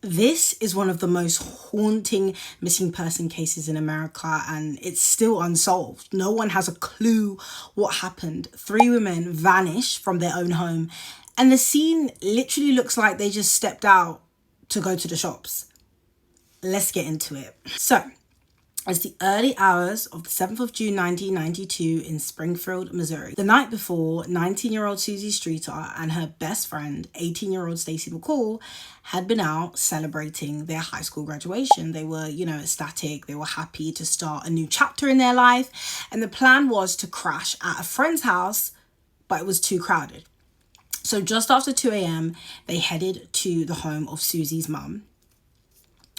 This is one of the most haunting missing person cases in America, and it's still unsolved. No one has a clue what happened. 3 women vanish from their own home, and the scene literally looks like they just stepped out to go to the shops. Let's get into it. So, it's the early hours of the 7th of June 1992 in Springfield, Missouri. The night before, 19-year-old Susie Streeter and her best friend, 18-year-old Stacy McCall, had been out celebrating their high school graduation. They were, ecstatic. They were happy to start a new chapter in their life. And the plan was to crash at a friend's house, but it was too crowded. So just after 2 a.m., they headed to the home of Susie's mum,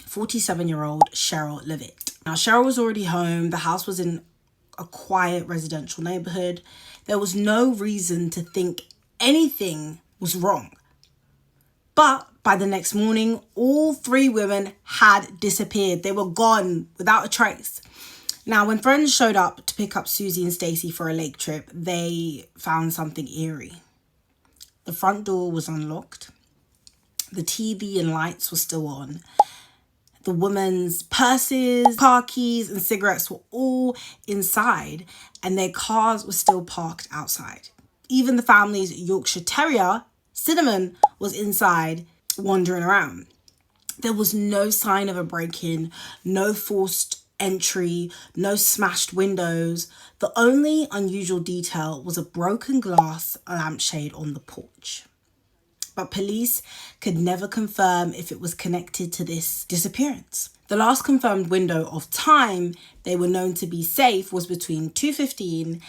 47-year-old Cheryl Levitt. Now, Cheryl was already home. The house was in a quiet residential neighborhood. There was no reason to think anything was wrong. But by the next morning, all 3 women had disappeared. They were gone without a trace. Now, when friends showed up to pick up Susie and Stacy for a lake trip, they found something eerie. The front door was unlocked. The TV and lights were still on. The women's purses, car keys, and cigarettes were all inside, and their cars were still parked outside. Even the family's Yorkshire Terrier, Cinnamon, was inside, wandering around. There was no sign of a break-in, no forced entry, no smashed windows. The only unusual detail was a broken glass lampshade on the porch. But police could never confirm if it was connected to this disappearance. The last confirmed window of time they were known to be safe was between 2:15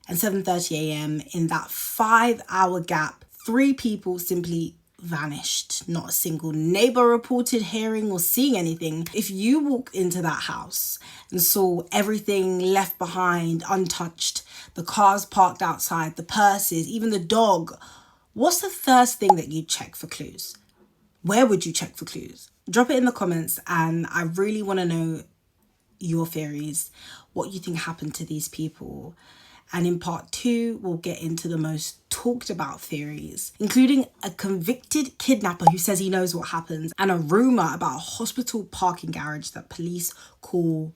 and 7:30 a.m. In that 5-hour gap, 3 people simply vanished. Not a single neighbor reported hearing or seeing anything. If you walked into that house and saw everything left behind, untouched, the cars parked outside, the purses, even the dog, what's the first thing that you'd check for clues? Where would you check for clues? Drop it in the comments, and I really want to know your theories, what you think happened to these people. And in part 2, we'll get into the most talked about theories, including a convicted kidnapper who says he knows what happened, and a rumor about a hospital parking garage that police call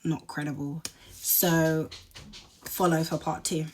not credible. So follow for part 2.